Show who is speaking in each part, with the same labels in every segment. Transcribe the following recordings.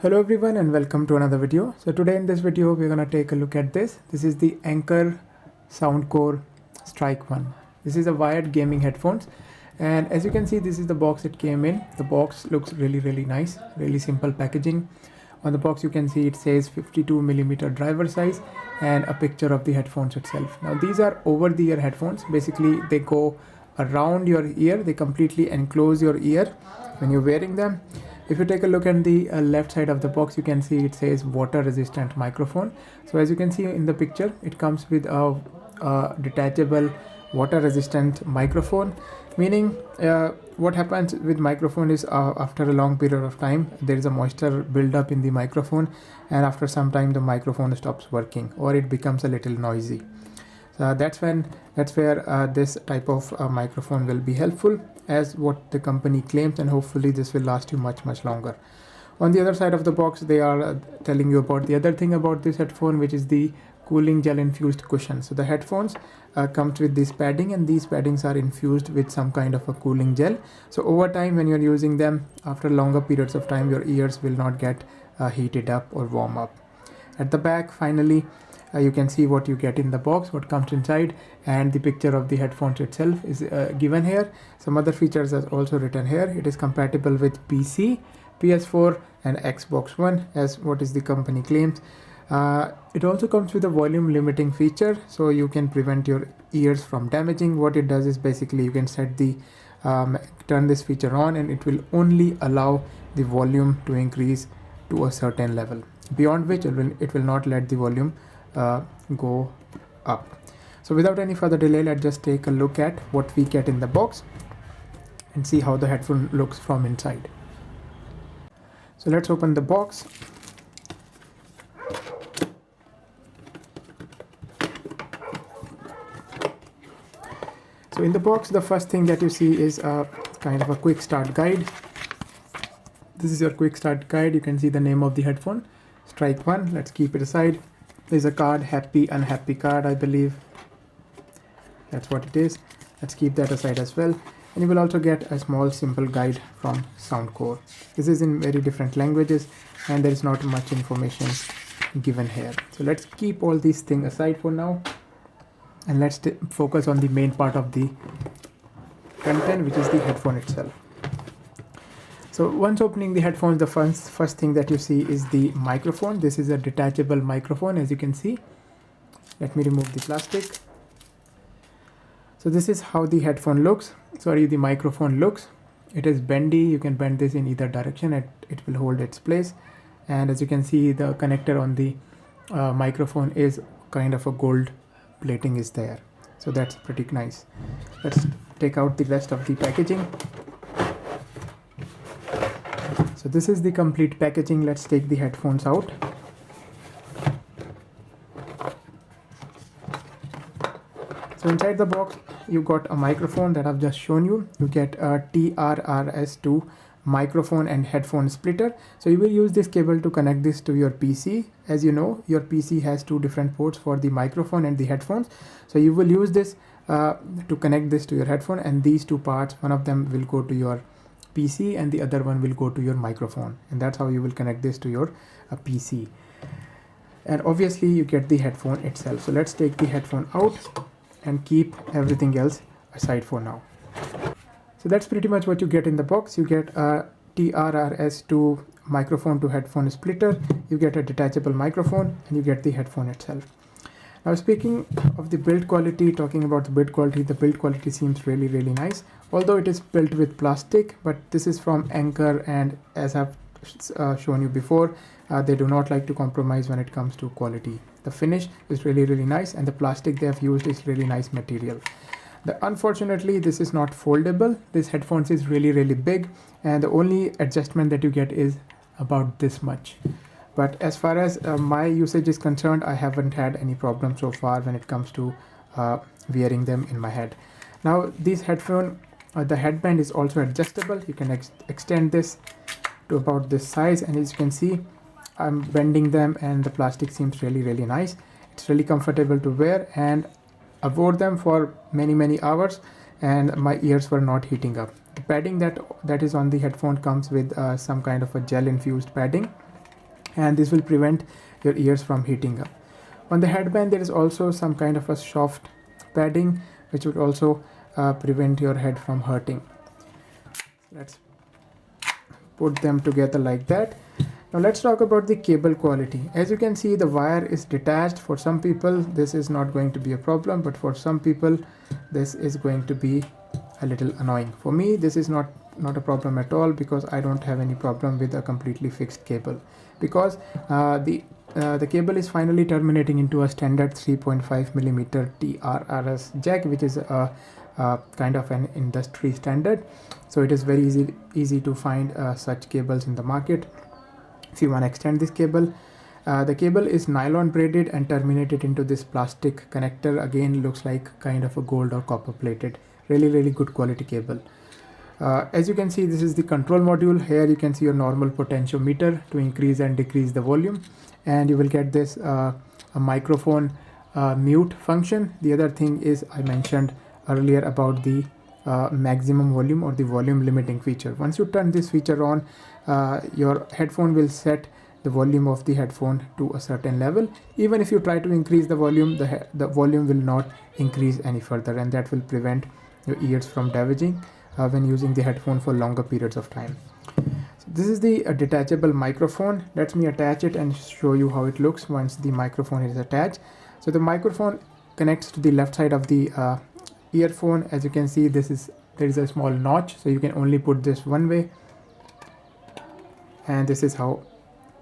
Speaker 1: Hello everyone and welcome to another video. So today in this video we're gonna take a look at this. This is the Anker Soundcore Strike 1. This is a wired gaming headphones, and as you can see this is the box it came in. The box looks really nice, really simple packaging. On the box you can see it says 52mm driver size and a picture of the headphones itself. Now these are over the ear headphones. Basically they go around your ear, they completely enclose your ear when you're wearing them. If you take a look at the left side of the box, you can see it says water resistant microphone. So as you can see in the picture, it comes with a detachable water resistant microphone, meaning what happens with microphone is after a long period of time there is a moisture buildup in the microphone, and after some time the microphone stops working or it becomes a little noisy. So that's where this type of microphone will be helpful, as what the company claims, and hopefully this will last you much longer. On the other side of the box they are telling you about the other thing about this headphone, which is the cooling gel infused cushion. So the headphones comes with this padding, and these paddings are infused with some kind of a cooling gel. So over time when you're using them, after longer periods of time, your ears will not get heated up or warm up. At the back, finally, you can see what you get in the box, what comes inside, and the picture of the headphones itself is given here. Some other features are also written here. It is compatible with PC, PS4 and Xbox One, as what is the company claims. It also comes with a volume limiting feature, so you can prevent your ears from damaging. What it does is basically you can set the turn this feature on, and it will only allow the volume to increase to a certain level, beyond which it will not let the volume go up. So without any further delay, let's just take a look at what we get in the box and see how the headphone looks from inside. So let's open the box. So in the box, the first thing that you see is a kind of a quick start guide. This is your quick start guide. You can see the name of the headphone, Strike 1. Let's keep it aside. There's a card, happy unhappy card, I believe. That's what it is. Let's keep that aside as well. And you will also get a small simple guide from Soundcore. This is in very different languages and there is not much information given here. So let's keep all these things aside for now, and let's focus on the main part of the content, which is the headphone itself. So once opening the headphones, the first thing that you see is the microphone. This is a detachable microphone, as you can see. Let me remove the plastic. So this is how the headphone looks. Sorry, the microphone looks. It is bendy. You can bend this in either direction. It will hold its place. And as you can see, the connector on the microphone is kind of a gold plating is there. So that's pretty nice. Let's take out the rest of the packaging. So this is the complete packaging. Let's take the headphones out. So inside the box, you got a microphone that I've just shown you. You get a TRRS2 microphone and headphone splitter. So you will use this cable to connect this to your PC. As you know, your PC has two different ports for the microphone and the headphones. So you will use this to connect this to your headphone, and these two parts, one of them will go to your PC and the other one will go to your microphone, and that's how you will connect this to your PC. And obviously you get the headphone itself. So let's take the headphone out and keep everything else aside for now. So that's pretty much what you get in the box. You get a TRRS2 microphone to headphone splitter, you get a detachable microphone, and you get the headphone itself. Now speaking of the build quality, talking about the build quality seems really nice. Although it is built with plastic, but this is from Anker, and as I've shown you before, they do not like to compromise when it comes to quality. The finish is really nice, and the plastic they have used is really nice material. Unfortunately, this is not foldable. This headphones is really big, and the only adjustment that you get is about this much. But as far as my usage is concerned, I haven't had any problem so far when it comes to wearing them in my head. Now these headphone, the headband is also adjustable. You can extend this to about this size, and as you can see, I'm bending them and the plastic seems really nice. It's really comfortable to wear, and I wore them for many hours and my ears were not heating up. The padding that is on the headphone comes with some kind of a gel infused padding. and this will prevent your ears from heating up. On the headband there is also some kind of a soft padding which would also prevent your head from hurting. Let's put them together like that. Now let's talk about the cable quality. As you can see, the wire is detached. For some people this is not going to be a problem, but for some people this is going to be a little annoying. For me this is not a problem at all, because I don't have any problem with a completely fixed cable, because the cable is finally terminating into a standard 3.5 millimeter TRRS jack, which is a kind of an industry standard. So it is very easy to find such cables in the market. If you want to extend this cable, the cable is nylon braided and terminated into this plastic connector. Again, looks like kind of a gold or copper plated. Really good quality cable. As you can see, this is the control module. Here you can see your normal potentiometer to increase and decrease the volume, and you will get this a microphone mute function. The other thing is, I mentioned earlier about the maximum volume or the volume limiting feature. Once you turn this feature on, your headphone will set the volume of the headphone to a certain level. Even if you try to increase the volume, the volume will not increase any further, and that will prevent your ears from damaging when using the headphone for longer periods of time. So this is the detachable microphone. Let me attach it and show you how it looks once the microphone is attached. So the microphone connects to the left side of the earphone. As you can see, there is a small notch, so you can only put this one way, and this is how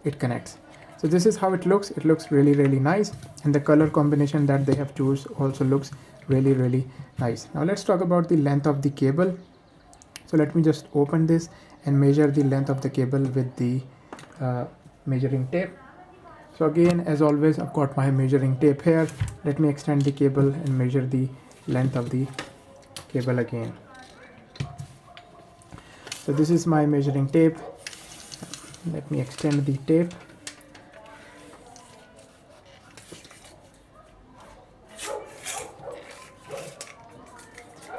Speaker 1: it connects. So this is how it looks. It looks really nice, and the color combination that they have choose also looks really nice. Now let's talk about the length of the cable. So let me just open this and measure the length of the cable with the measuring tape. So again, as always, I've got my measuring tape here. Let me extend the cable and measure the length of the cable again. So this is my measuring tape. Let me extend the tape.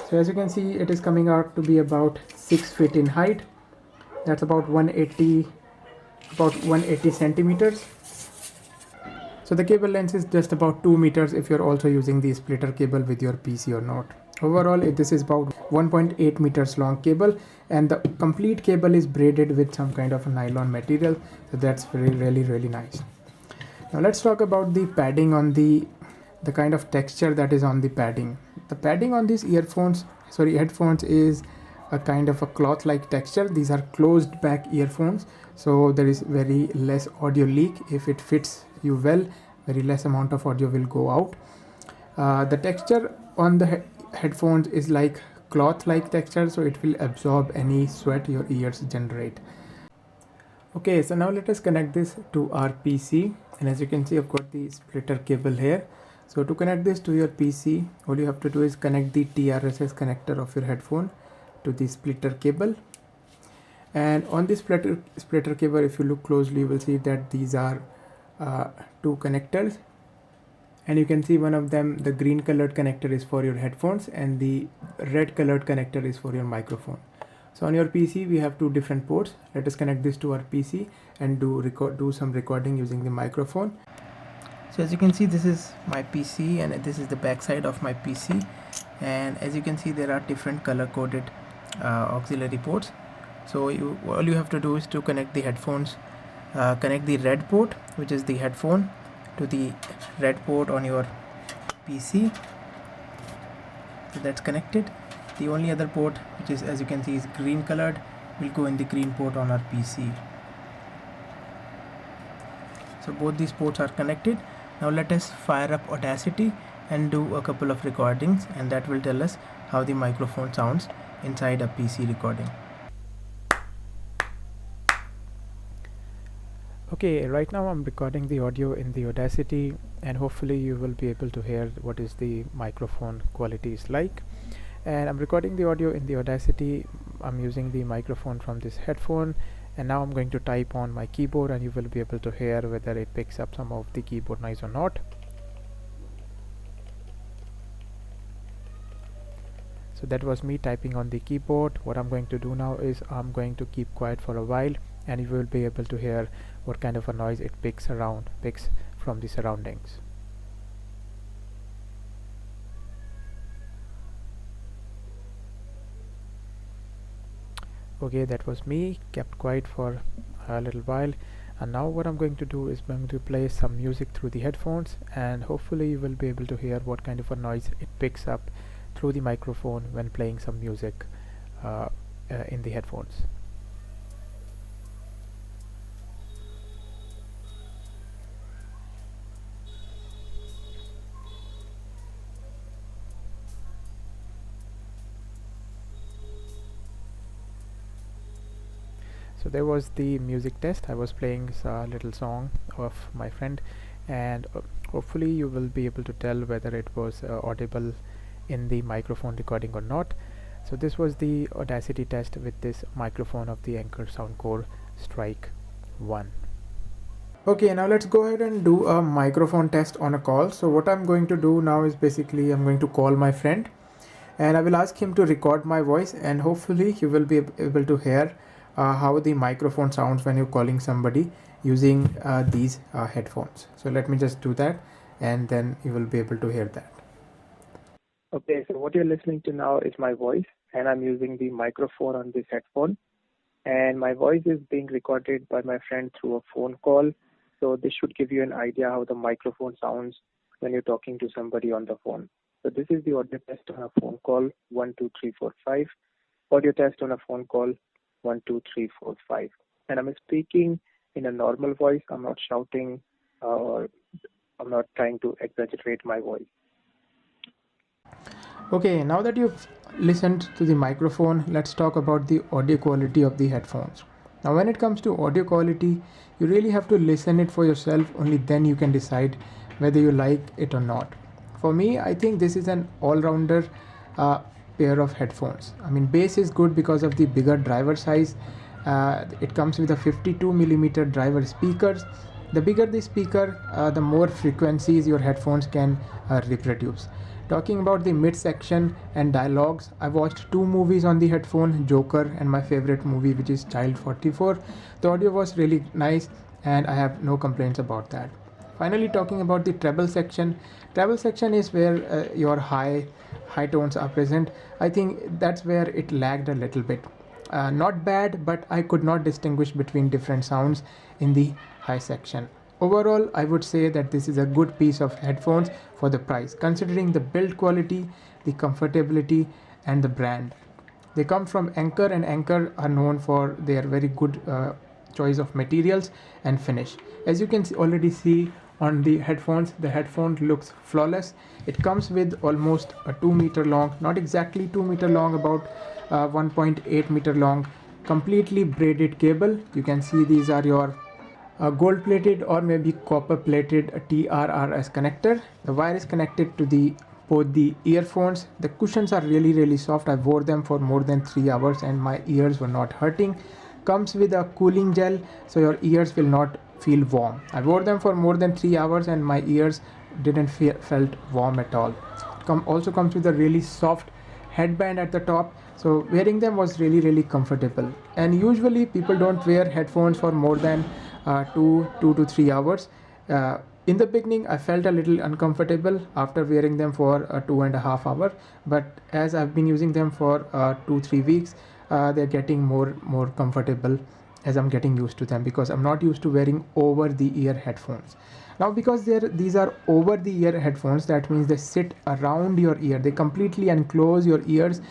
Speaker 1: So as you can see, it is coming out to be about 6 feet in height. That's about 180 centimeters. So the cable length is just about 2 meters if you're also using the splitter cable with your PC or not. Overall, this is about 1.8 meters long cable, and the complete cable is braided with some kind of a nylon material. So that's really nice. Now let's talk about the padding on the kind of texture that is on the padding. The padding on these headphones is a kind of a cloth like texture. These are closed back earphones, so there is very less audio leak. If it fits you well, very less amount of audio will go out. The texture on the headphones is like cloth like texture, so it will absorb any sweat your ears generate. Okay, so now let us connect this to our PC, and as you can see, I've got the splitter cable here. So to connect this to your PC, all you have to do is connect the TRRS connector of your headphone to the splitter cable. And on this splitter cable, if you look closely, you will see that these are two connectors. And you can see one of them, the green colored connector is for your headphones, and the red colored connector is for your microphone. So on your PC, we have two different ports. Let us connect this to our PC and do some recording using the microphone. So as you can see, this is my PC, and this is the back side of my PC. And as you can see, there are different color coded auxiliary ports. So all you have to do is to connect the headphones, connect the red port, which is the headphone, to the red port on your PC. So that's connected. The only other port, which is, as you can see, is green colored, will go in the green port on our PC. So both these ports are connected. Now let us fire up Audacity and do a couple of recordings, and that will tell us how the microphone sounds inside a PC recording. Okay, right now I'm recording the audio in the Audacity, and hopefully you will be able to hear what is the microphone quality is like. And I'm recording the audio in the Audacity. I'm using the microphone from this headphone, and now I'm going to type on my keyboard, and you will be able to hear whether it picks up some of the keyboard noise or not. So that was me typing on the keyboard. What I'm going to do now is I'm going to keep quiet for a while and you will be able to hear what kind of a noise it picks from the surroundings. Okay, that was me kept quiet for a little while, and now what I'm going to do is I'm going to play some music through the headphones, and hopefully you will be able to hear what kind of a noise it picks up through the microphone when playing some music in the headphones. So there was the music test. I was playing a little song of my friend, and hopefully you will be able to tell whether it was audible in the microphone recording or not. So this was the Audacity test with this microphone of the Anker Soundcore Strike 1. Okay, now let's go ahead and do a microphone test on a call. So what I'm going to do now is basically I'm going to call my friend, and I will ask him to record my voice, and hopefully you will be able to hear how the microphone sounds when you're calling somebody using these headphones. So let me just do that, and then you will be able to hear that.
Speaker 2: Okay, so what you're listening to now is my voice, and I'm using the microphone on this headphone, and my voice is being recorded by my friend through a phone call. So this should give you an idea how the microphone sounds when you're talking to somebody on the phone. So this is the audio test on a phone call 1 2 3 4 5. Audio test on a phone call 1 2 3 4 5. And I'm speaking in a normal voice. I'm not shouting or I'm not trying to exaggerate my voice.
Speaker 1: Okay, now that you've listened to the microphone, let's talk about the audio quality of the headphones. Now when it comes to audio quality, you really have to listen it for yourself, only then you can decide whether you like it or not. For me, I think this is an all-rounder pair of headphones. I mean, bass is good because of the bigger driver size. It comes with a 52mm driver speakers. The bigger the speaker, the more frequencies your headphones can reproduce. Talking about the mid-section and dialogues, I watched 2 movies on the headphone, Joker and my favorite movie, which is Child 44. The audio was really nice and I have no complaints about that. Finally, talking about the treble section. Treble section is where your high tones are present. I think that's where it lagged a little bit. Not bad, but I could not distinguish between different sounds in the high section. Overall, I would say that this is a good piece of headphones for the price, considering the build quality, the comfortability, and the brand. They come from Anker, and Anker are known for their very good choice of materials and finish. As you can already see on the headphones, the headphone looks flawless. It comes with almost a 2 meter long, not exactly 2 meter long, about 1.8 meter long, completely braided cable. You can see these are your gold plated or maybe copper plated TRRS connector. The wire is connected to both the earphones. The cushions are really soft. I wore them for more than 3 hours and my ears were not hurting. Comes with a cooling gel so your ears will not feel warm. I wore them for more than 3 hours and my ears didn't felt warm at all. Also comes with a really soft headband at the top, so wearing them was really comfortable. And usually people don't wear headphones for more than 2 to 3 hours. In the beginning I felt a little uncomfortable after wearing them for 2.5 hours, but as I've been using them for 2-3 weeks, they're getting more comfortable as I'm getting used to them, because I'm not used to wearing over the ear headphones. Now because these are over the ear headphones, that means they sit around your ear, they completely enclose your ears.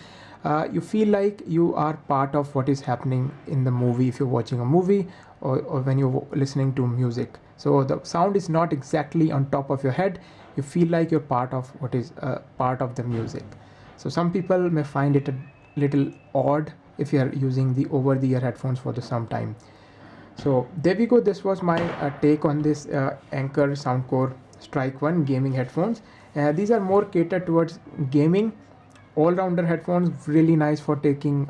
Speaker 1: You feel like you are part of what is happening in the movie if you're watching a movie, or when you're listening to music. So the sound is not exactly on top of your head. You feel like you're part of what is part of the music. So some people may find it a little odd if you're using the over the ear headphones for some time. So there we go. This was my take on this Anker Soundcore Strike 1 gaming headphones. These are more catered towards gaming. All-rounder headphones, really nice for taking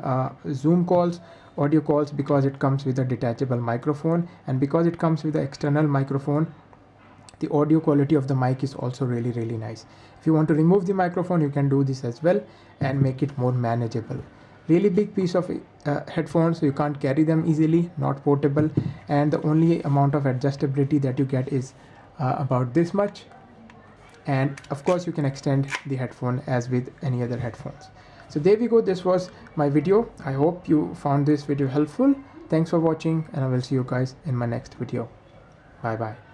Speaker 1: Zoom calls, audio calls, because it comes with a detachable microphone, and because it comes with an external microphone, the audio quality of the mic is also really nice. If you want to remove the microphone, you can do this as well and make it more manageable. really big piece of headphones, so you can't carry them easily, not portable, and the only amount of adjustability that you get is about this much. And of course you can extend the headphone as with any other headphones. So there we go, this was my video. I hope you found this video helpful. Thanks for watching, and I will see you guys in my next video. Bye bye.